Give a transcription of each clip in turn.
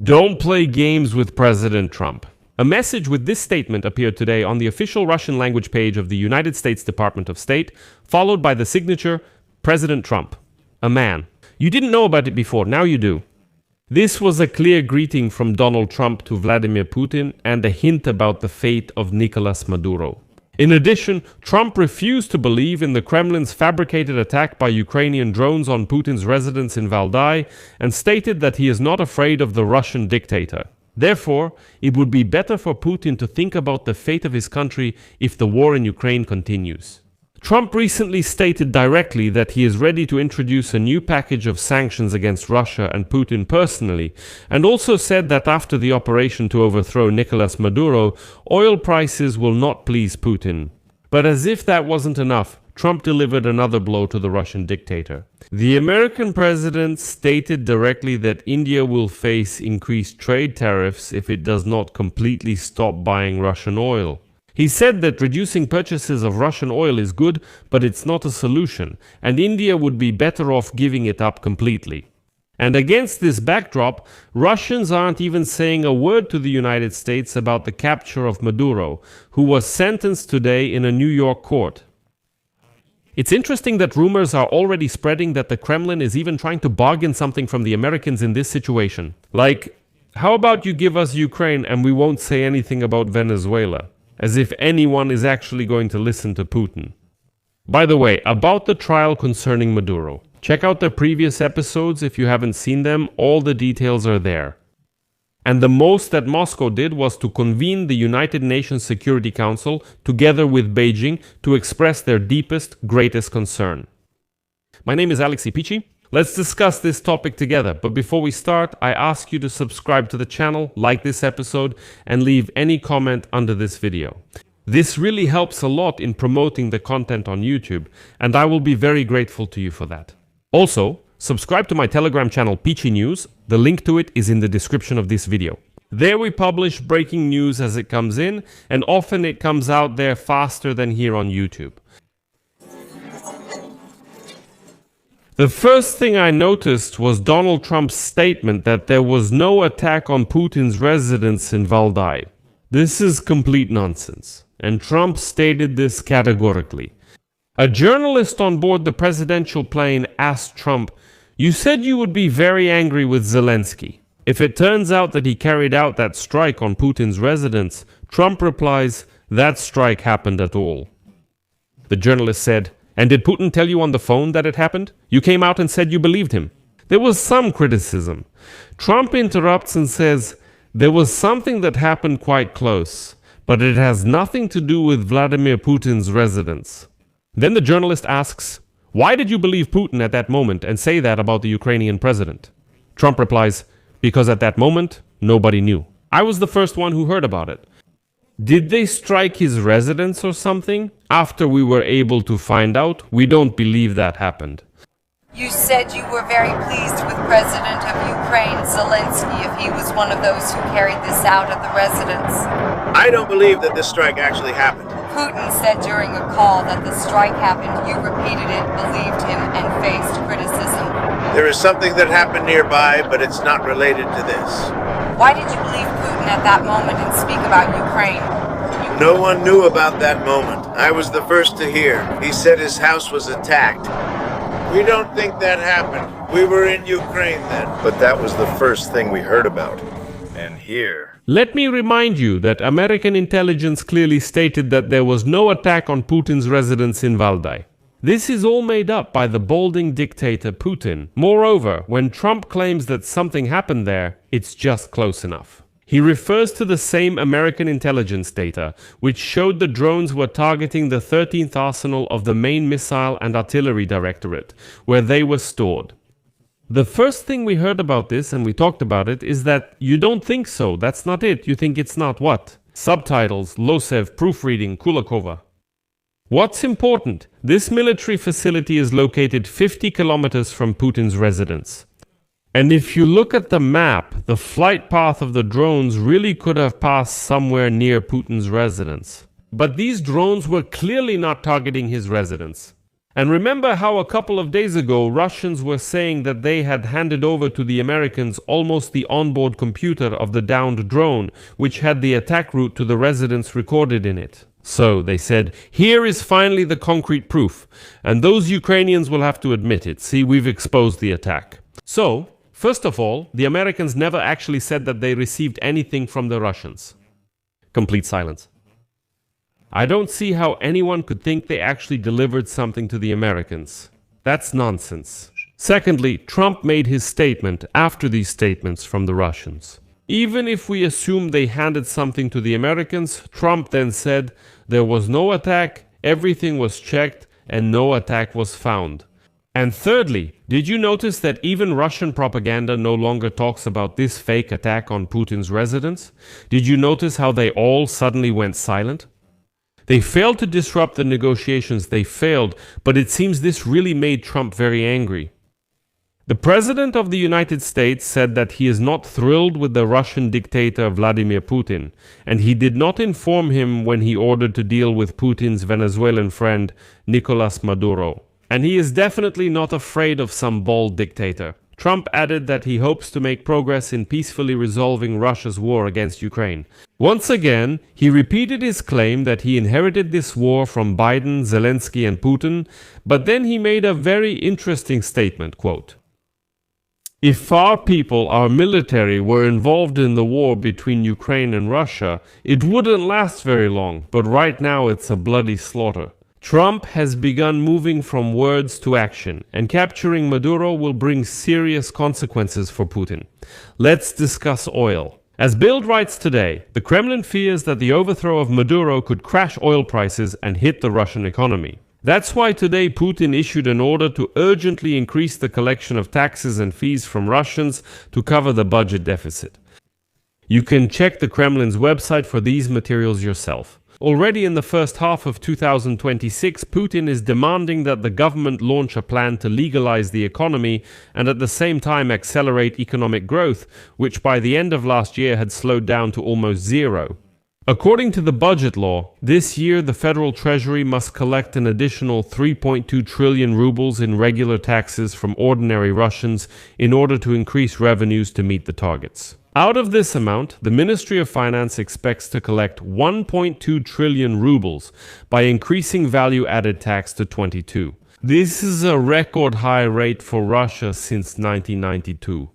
Don't play games with President Trump. A message with this statement appeared today on the official Russian language page of the United States Department of State, followed by the signature, President Trump. A man. You didn't know about it before, now you do. This was a clear greeting from Donald Trump to Vladimir Putin and a hint about the fate of Nicolas Maduro. In addition, Trump refused to believe in the Kremlin's fabricated attack by Ukrainian drones on Putin's residence in Valdai and stated that he is not afraid of the Russian dictator. Therefore, it would be better for Putin to think about the fate of his country if the war in Ukraine continues. Trump recently stated directly that he is ready to introduce a new package of sanctions against Russia and Putin personally, and also said that after the operation to overthrow Nicolas Maduro, oil prices will not please Putin. But as if that wasn't enough, Trump delivered another blow to the Russian dictator. The American president stated directly that India will face increased trade tariffs if it does not completely stop buying Russian oil. He said that reducing purchases of Russian oil is good, but it's not a solution, and India would be better off giving it up completely. And against this backdrop, Russians aren't even saying a word to the United States about the capture of Maduro, who was sentenced today in a New York court. It's interesting that rumors are already spreading that the Kremlin is even trying to bargain something from the Americans in this situation. Like, how about you give us Ukraine and we won't say anything about Venezuela? As if anyone is actually going to listen to Putin. By the way, about the trial concerning Maduro. Check out the previous episodes if you haven't seen them, all the details are there. And the most that Moscow did was to convene the United Nations Security Council together with Beijing to express their deepest, greatest concern. My name is Alexei Pichi. Let's discuss this topic together, but before we start, I ask you to subscribe to the channel, like this episode, and leave any comment under this video. This really helps a lot in promoting the content on YouTube, and I will be very grateful to you for that. Also, subscribe to my Telegram channel Pichi News. The link to it is in the description of this video. There we publish breaking news as it comes in, and often it comes out there faster than here on YouTube. The first thing I noticed was Donald Trump's statement that there was no attack on Putin's residence in Valdai. This is complete nonsense, and Trump stated this categorically. A journalist on board the presidential plane asked Trump, "You said you would be very angry with Zelensky. If it turns out that he carried out that strike on Putin's residence," Trump replies, "That strike happened at all." The journalist said, "And did Putin tell you on the phone that it happened? You came out and said you believed him." There was some criticism. Trump interrupts and says, "There was something that happened quite close, but it has nothing to do with Vladimir Putin's residence." Then the journalist asks, "Why did you believe Putin at that moment and say that about the Ukrainian president?" Trump replies, "Because at that moment, nobody knew. I was the first one who heard about it." Did they strike his residence or something? After we were able to find out, we don't believe that happened. You said you were very pleased with President of Ukraine, Zelensky, if he was one of those who carried this out at the residence. I don't believe that this strike actually happened. Putin said during a call that the strike happened. You repeated it, believed him, and faced criticism. There is something that happened nearby, but it's not related to this. Why did you believe Putin at that moment and speak about Ukraine? No one knew about that moment. I was the first to hear. He said his house was attacked. We don't think that happened. We were in Ukraine then. But that was the first thing we heard about. And here. Let me remind you that American intelligence clearly stated that there was no attack on Putin's residence in Valdai. This is all made up by the balding dictator Putin. Moreover, when Trump claims that something happened there, it's just close enough. He refers to the same American intelligence data, which showed the drones were targeting the 13th arsenal of the main missile and artillery directorate, where they were stored. The first thing we heard about this, and we talked about it, is that you don't think so, that's not it, you think it's not what? Subtitles, Losev, proofreading, Kulakova. What's important? This military facility is located 50 kilometers from Putin's residence. And if you look at the map, the flight path of the drones really could have passed somewhere near Putin's residence. But these drones were clearly not targeting his residence. And remember how a couple of days ago Russians were saying that they had handed over to the Americans almost the onboard computer of the downed drone, which had the attack route to the residence recorded in it. So, they said, here is finally the concrete proof, and those Ukrainians will have to admit it. See, we've exposed the attack. So, first of all, the Americans never actually said that they received anything from the Russians. Complete silence. I don't see how anyone could think they actually delivered something to the Americans. That's nonsense. Secondly, Trump made his statement after these statements from the Russians. Even if we assume they handed something to the Americans, Trump then said there was no attack, everything was checked, and no attack was found. And thirdly, did you notice that even Russian propaganda no longer talks about this fake attack on Putin's residence? Did you notice how they all suddenly went silent? They failed to disrupt the negotiations, they failed, but it seems this really made Trump very angry. The President of the United States said that he is not thrilled with the Russian dictator Vladimir Putin, and he did not inform him when he ordered to deal with Putin's Venezuelan friend Nicolas Maduro. And he is definitely not afraid of some bold dictator. Trump added that he hopes to make progress in peacefully resolving Russia's war against Ukraine. Once again, he repeated his claim that he inherited this war from Biden, Zelensky, and Putin, but then he made a very interesting statement, quote, "If our people, our military, were involved in the war between Ukraine and Russia, it wouldn't last very long, but right now it's a bloody slaughter." Trump has begun moving from words to action, and capturing Maduro will bring serious consequences for Putin. Let's discuss oil. As Bild writes today, the Kremlin fears that the overthrow of Maduro could crash oil prices and hit the Russian economy. That's why today Putin issued an order to urgently increase the collection of taxes and fees from Russians to cover the budget deficit. You can check the Kremlin's website for these materials yourself. Already in the first half of 2026, Putin is demanding that the government launch a plan to legalize the economy and at the same time accelerate economic growth, which by the end of last year had slowed down to almost zero. According to the budget law, this year the federal treasury must collect an additional 3.2 trillion rubles in regular taxes from ordinary Russians in order to increase revenues to meet the targets. Out of this amount, the Ministry of Finance expects to collect 1.2 trillion rubles by increasing value-added tax to 22. This is a record high rate for Russia since 1992.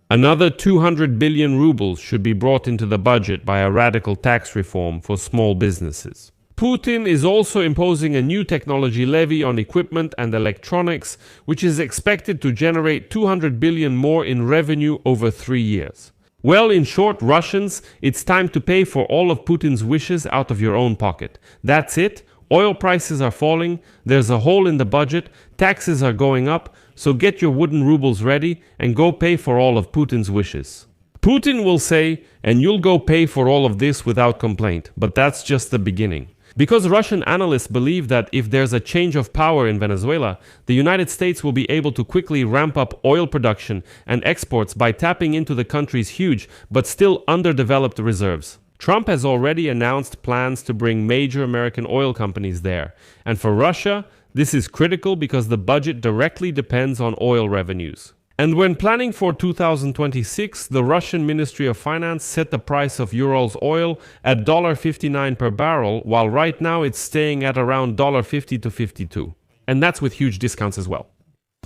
Another 200 billion rubles should be brought into the budget by a radical tax reform for small businesses. Putin is also imposing a new technology levy on equipment and electronics, which is expected to generate 200 billion more in revenue over 3 years. Well, in short, Russians, it's time to pay for all of Putin's wishes out of your own pocket. That's it. Oil prices are falling, there's a hole in the budget, taxes are going up, so get your wooden rubles ready and go pay for all of Putin's wishes. Putin will say, and you'll go pay for all of this without complaint, but that's just the beginning. Because Russian analysts believe that if there's a change of power in Venezuela, the United States will be able to quickly ramp up oil production and exports by tapping into the country's huge but still underdeveloped reserves. Trump has already announced plans to bring major American oil companies there. And for Russia, this is critical because the budget directly depends on oil revenues. And when planning for 2026, the Russian Ministry of Finance set the price of Urals oil at $59 per barrel, while right now it's staying at around $50 to $52. And that's with huge discounts as well.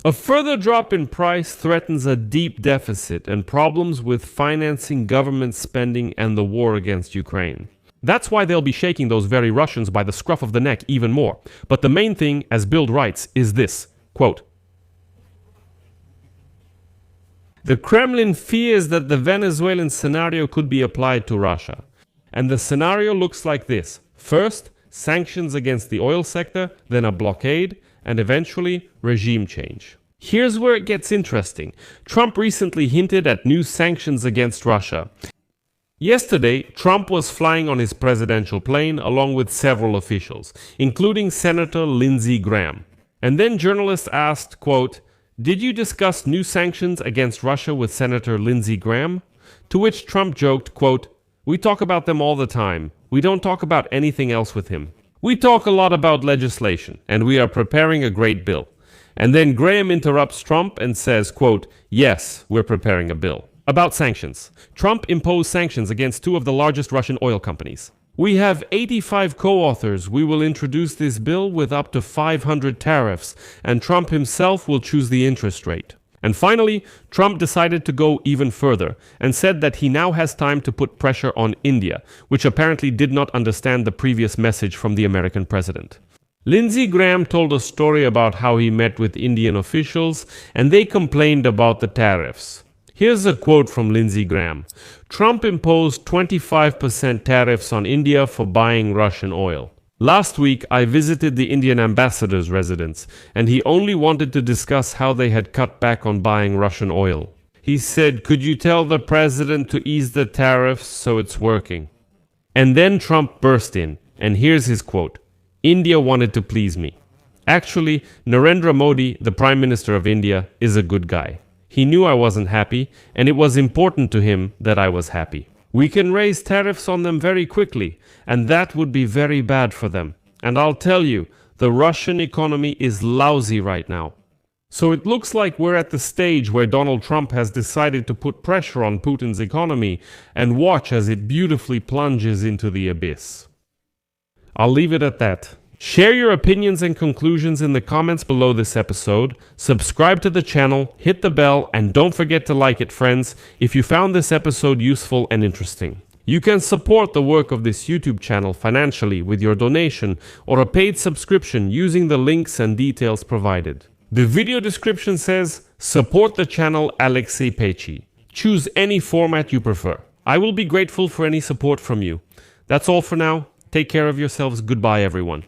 A further drop in price threatens a deep deficit and problems with financing government spending and the war against Ukraine. That's why they'll be shaking those very Russians by the scruff of the neck even more. But the main thing, as Bild writes, is this, quote, "The Kremlin fears that the Venezuelan scenario could be applied to Russia. And the scenario looks like this. First, sanctions against the oil sector, then a blockade, and eventually regime change." Here's where it gets interesting. Trump recently hinted at new sanctions against Russia. Yesterday, Trump was flying on his presidential plane along with several officials, including Senator Lindsey Graham. And then journalists asked, quote, "Did you discuss new sanctions against Russia with Senator Lindsey Graham?" To which Trump joked, quote, "We talk about them all the time. We don't talk about anything else with him." We talk a lot about legislation, and we are preparing a great bill. And then Graham interrupts Trump and says, quote, yes, we're preparing a bill. About sanctions. Trump imposed sanctions against two of the largest Russian oil companies. We have 85 co-authors. We will introduce this bill with up to 500 tariffs, and Trump himself will choose the interest rate. And finally, Trump decided to go even further and said that he now has time to put pressure on India, which apparently did not understand the previous message from the American president. Lindsey Graham told a story about how he met with Indian officials and they complained about the tariffs. Here's a quote from Lindsey Graham. Trump imposed 25% tariffs on India for buying Russian oil. Last week, I visited the Indian ambassador's residence, and he only wanted to discuss how they had cut back on buying Russian oil. He said, could you tell the president to ease the tariffs so it's working? And then Trump burst in, and here's his quote. India wanted to please me. Actually, Narendra Modi, the Prime Minister of India, is a good guy. He knew I wasn't happy, and it was important to him that I was happy. We can raise tariffs on them very quickly, and that would be very bad for them. And I'll tell you, the Russian economy is lousy right now. So it looks like we're at the stage where Donald Trump has decided to put pressure on Putin's economy and watch as it beautifully plunges into the abyss. I'll leave it at that. Share your opinions and conclusions in the comments below this episode, subscribe to the channel, hit the bell, and don't forget to like it, friends, if you found this episode useful and interesting. You can support the work of this YouTube channel financially with your donation or a paid subscription using the links and details provided. The video description says, support the channel Alexei Pechi. Choose any format you prefer. I will be grateful for any support from you. That's all for now. Take care of yourselves. Goodbye, everyone.